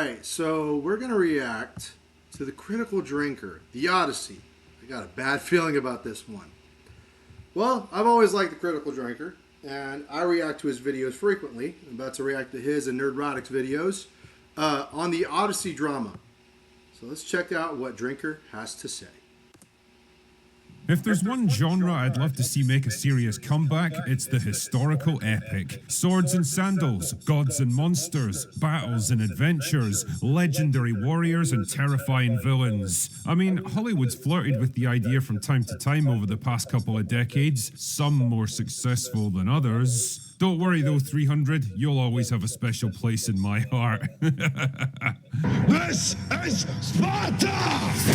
right, so we're going to react to The Critical Drinker, The Odyssey. I got a bad feeling about this one. Well, I've always liked The Critical Drinker, and I react to his videos frequently. I'm about to react to his and Nerdrotics videos on the Odyssey drama. So let's check out what Drinker has to say. If there's one genre I'd love to see make a serious comeback, it's the historical epic. Swords and sandals, gods and monsters, battles and adventures, legendary warriors and terrifying villains. I mean, Hollywood's flirted with the idea from time to time over the past couple of decades, some more successful than others. Don't worry though, 300, you'll always have a special place in my heart. This is Sparta!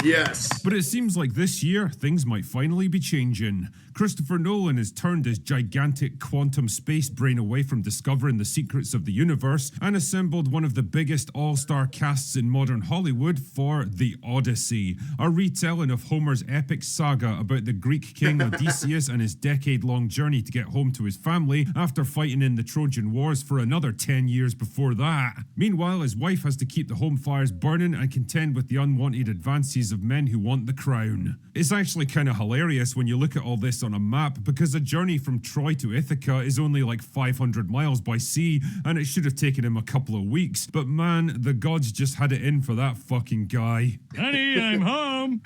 Yes. But it seems like this year, things might finally be changing. Christopher Nolan has turned his gigantic quantum space brain away from discovering the secrets of the universe and assembled one of the biggest all-star casts in modern Hollywood for The Odyssey, a retelling of Homer's epic saga about the Greek king Odysseus and his decade-long journey to get home to his family after fighting in the Trojan Wars for another 10 years before that. Meanwhile, his wife has to keep the home fires burning and contend with the unwanted advances of men who want the crown. It's actually kind of hilarious when you look at all this on a map, because a journey from Troy to Ithaca is only like 500 miles by sea, and it should have taken him a couple of weeks, but man, the gods just had it in for that fucking guy. Honey, I'm home!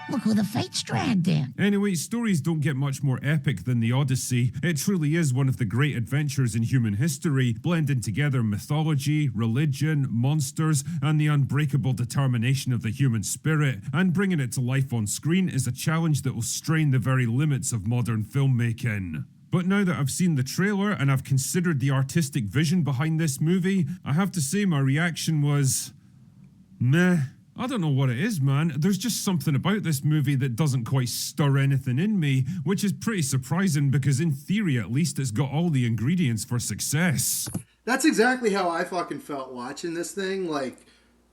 Look who the fates dragged in. Anyway, stories don't get much more epic than the Odyssey. It truly is one of the great adventures in human history, blending together mythology, religion, monsters, and the unbreakable determination of the human spirit. And bringing it to life on screen is a challenge that will strain the very limits of modern filmmaking. But now that I've seen the trailer and I've considered the artistic vision behind this movie, I have to say my reaction was meh. I don't know what it is, man. There's just something about this movie that doesn't quite stir anything in me, which is pretty surprising because in theory at least it's got all the ingredients for success. That's exactly how I fucking felt watching this thing. Like,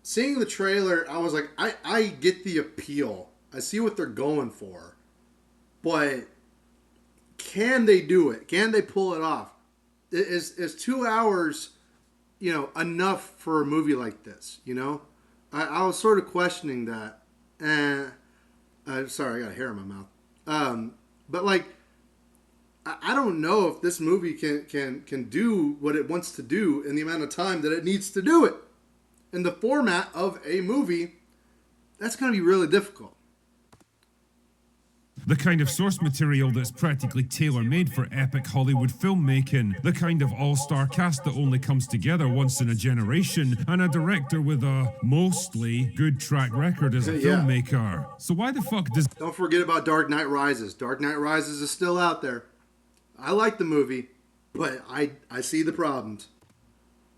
seeing the trailer, I was like, I get the appeal. I see what they're going for. But can they do it? Can they pull it off? Is 2 hours, enough for a movie like this, I was sort of questioning that. Sorry, I got a hair in my mouth. But like, I don't know if this movie can do what it wants to do in the amount of time that it needs to do it. In the format of a movie, that's going to be really difficult. The kind of source material that's practically tailor-made for epic Hollywood filmmaking. The kind of all-star cast that only comes together once in a generation. And a director with a mostly good track record as a filmmaker. So why the fuck does... Don't forget about Dark Knight Rises. Dark Knight Rises is still out there. I like the movie, but I see the problems.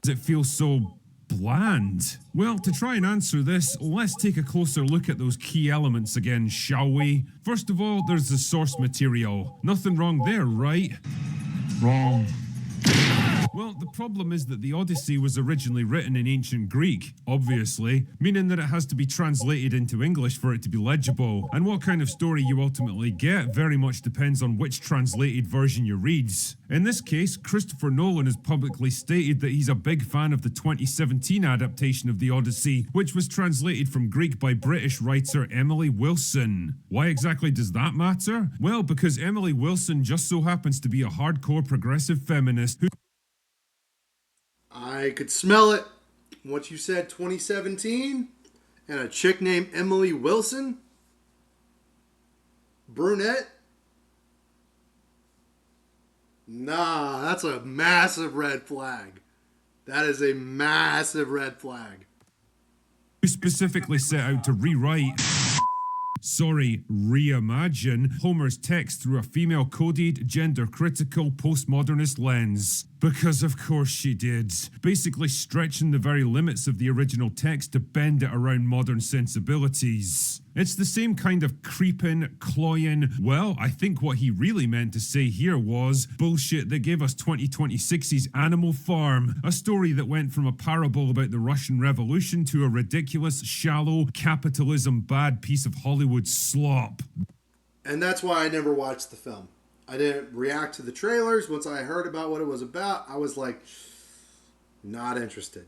Does it feel so bland? Well, to try and answer this, let's take a closer look at those key elements again, shall we? First of all, there's the source material. Nothing wrong there, right? Wrong. Well, the problem is that the Odyssey was originally written in ancient Greek, obviously, meaning that it has to be translated into English for it to be legible. And what kind of story you ultimately get very much depends on which translated version you read. In this case, Christopher Nolan has publicly stated that he's a big fan of the 2017 adaptation of the Odyssey, which was translated from Greek by British writer Emily Wilson. Why exactly does that matter? Well, because Emily Wilson just so happens to be a hardcore progressive feminist who... I could smell it. What you said, 2017, and a chick named Emily Wilson, brunette. Nah, that's a massive red flag. That is a massive red flag. Who specifically set out to reimagine Homer's text through a female-coded, gender-critical, postmodernist lens. Because of course she did. Basically stretching the very limits of the original text to bend it around modern sensibilities. It's the same kind of creeping, cloying, well, I think what he really meant to say here was bullshit that gave us 2026's Animal Farm, a story that went from a parable about the Russian Revolution to a ridiculous, shallow, capitalism bad piece of Hollywood slop. And that's why I never watched the film. I didn't react to the trailers. Once I heard about what it was about, I was like, Not interested.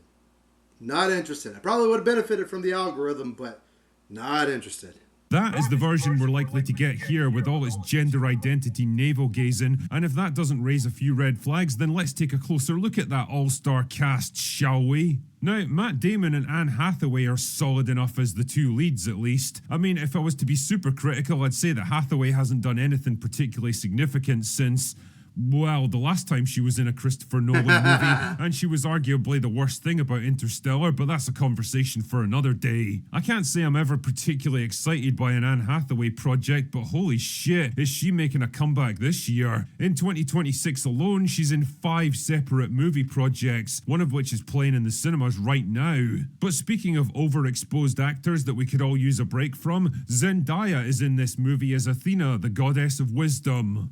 Not interested. I probably would have benefited from the algorithm, but not interested. That is the version we're likely to get here with all its gender identity navel-gazing, and if that doesn't raise a few red flags, then let's take a closer look at that all-star cast, shall we? Now, Matt Damon and Anne Hathaway are solid enough as the two leads, at least. I mean, if I was to be super critical, I'd say that Hathaway hasn't done anything particularly significant since... well, the last time she was in a Christopher Nolan movie, and she was arguably the worst thing about Interstellar, but that's a conversation for another day. I can't say I'm ever particularly excited by an Anne Hathaway project, but holy shit, is she making a comeback this year. In 2026 alone, she's in 5 separate movie projects, one of which is playing in the cinemas right now. But speaking of overexposed actors that we could all use a break from, Zendaya is in this movie as Athena, the goddess of wisdom.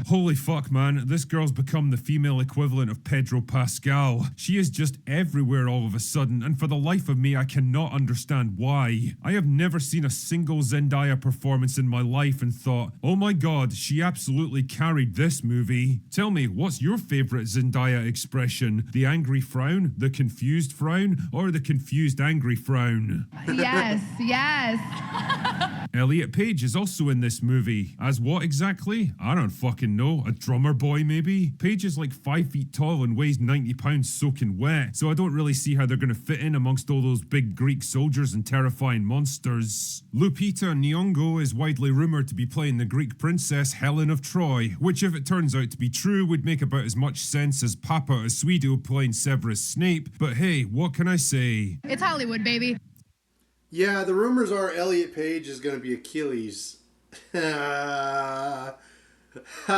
Holy fuck, man, this girl's become the female equivalent of Pedro Pascal. She is just everywhere all of a sudden, and for the life of me, I cannot understand why. I have never seen a single Zendaya performance in my life and thought, oh my god, she absolutely carried this movie. Tell me, what's your favourite Zendaya expression? The angry frown, the confused frown, or the confused angry frown? Yes, yes. Elliot Page is also in this movie. As what exactly? I don't fucking know. A drummer boy, maybe? Page is like 5 feet tall and weighs 90 pounds soaking wet, so I don't really see how they're gonna fit in amongst all those big Greek soldiers and terrifying monsters. Lupita Nyong'o is widely rumoured to be playing the Greek princess Helen of Troy, which if it turns out to be true would make about as much sense as Papa Asuido playing Severus Snape, but hey, what can I say? It's Hollywood, baby. Yeah, the rumors are Elliot Page is going to be Achilles. Oh,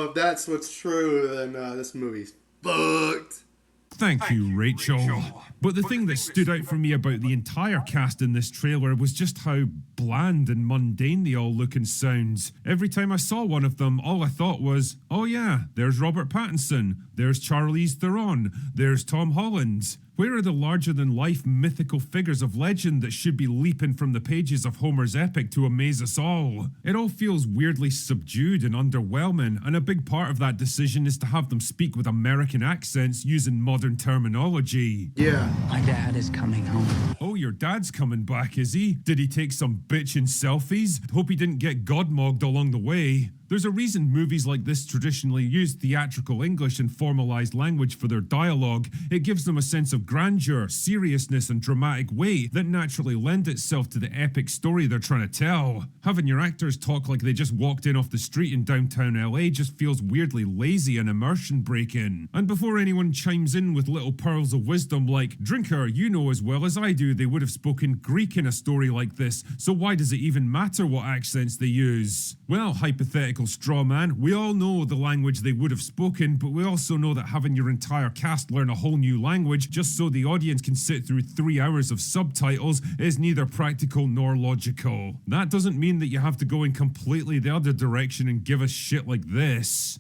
if that's what's true, then this movie's fucked. Thank you, Rachel. But the thing that stood out for me about the entire cast in this trailer was just how bland and mundane they all look and sound. Every time I saw one of them, all I thought was, oh yeah, there's Robert Pattinson, there's Charlize Theron, there's Tom Holland. Where are the larger-than-life mythical figures of legend that should be leaping from the pages of Homer's epic to amaze us all? It all feels weirdly subdued and underwhelming, and a big part of that decision is to have them speak with American accents using modern terminology. Yeah. My dad is coming home. Oh, your dad's coming back, is he? Did he take some bitchin' selfies? Hope he didn't get godmogged along the way. There's a reason movies like this traditionally use theatrical English and formalized language for their dialogue. It gives them a sense of grandeur, seriousness, and dramatic weight that naturally lend itself to the epic story they're trying to tell. Having your actors talk like they just walked in off the street in downtown LA just feels weirdly lazy and immersion breaking. And before anyone chimes in with little pearls of wisdom like, Drinker, you know as well as I do they would have spoken Greek in a story like this, so why does it even matter what accents they use? Well, hypothetical straw man, we all know the language they would have spoken, but we also know that having your entire cast learn a whole new language just so the audience can sit through 3 hours of subtitles is neither practical nor logical. That doesn't mean that you have to go in completely the other direction and give us shit like this.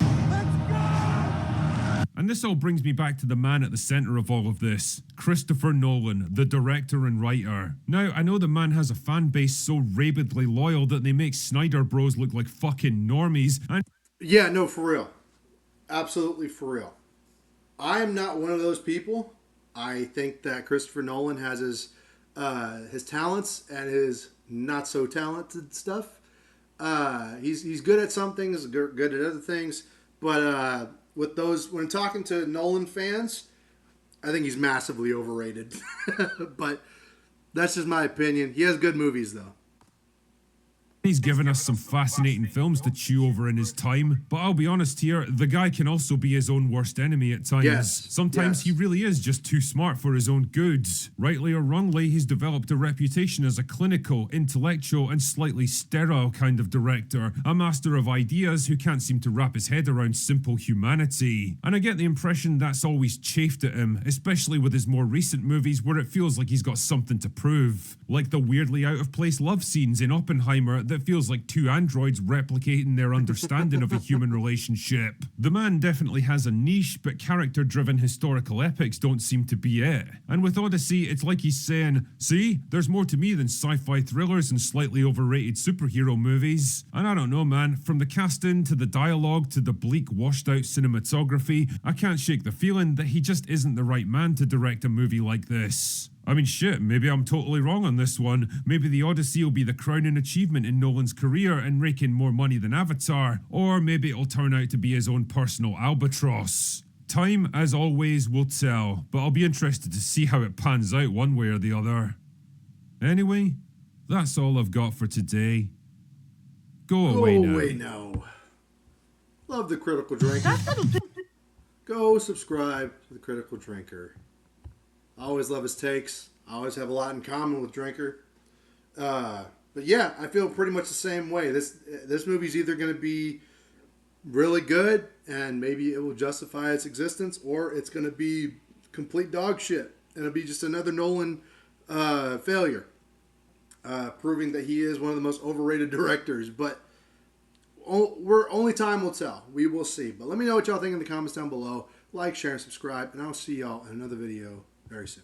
And this all brings me back to the man at the centre of all of this, Christopher Nolan, the director and writer. Now, I know the man has a fan base so rabidly loyal that they make Snyder Bros look like fucking normies, and Yeah, no, for real. Absolutely for real. I am not one of those people. I think that Christopher Nolan has his talents and his not so talented stuff. He's good at some things, good at other things, but with those, when talking to Nolan fans, I think he's massively overrated. But that's just my opinion. He has good movies, though. he's given us some fascinating films to chew over in his time, but I'll be honest here, the guy can also be his own worst enemy at times. Yes. Sometimes he really is just too smart for his own good. Rightly or wrongly, he's developed a reputation as a clinical, intellectual, and slightly sterile kind of director, a master of ideas who can't seem to wrap his head around simple humanity. And I get the impression that's always chafed at him, especially with his more recent movies where it feels like he's got something to prove. Like the weirdly out of place love scenes in Oppenheimer that feels like two androids replicating their understanding of a human relationship. The man definitely has a niche, but character-driven historical epics don't seem to be it. And with Odyssey, it's like he's saying, see, there's more to me than sci-fi thrillers and slightly overrated superhero movies. And I don't know, man, from the casting to the dialogue to the bleak, washed-out cinematography, I can't shake the feeling that he just isn't the right man to direct a movie like this. I mean, shit, maybe I'm totally wrong on this one. Maybe the Odyssey will be the crowning achievement in Nolan's career and raking more money than Avatar, or maybe it'll turn out to be his own personal albatross. Time, as always, will tell, but I'll be interested to see how it pans out one way or the other. Anyway, that's all I've got for today. Go away now. Love the Critical Drinker. Go subscribe to the Critical Drinker. I always love his takes. I always have a lot in common with Drinker. But yeah, I feel pretty much the same way. This movie's either going to be really good and maybe it will justify its existence, or it's going to be complete dog shit and it'll be just another Nolan failure, proving that he is one of the most overrated directors. But only time will tell. We will see. But let me know what y'all think in the comments down below. Like, share, and subscribe, and I'll see y'all in another video very soon.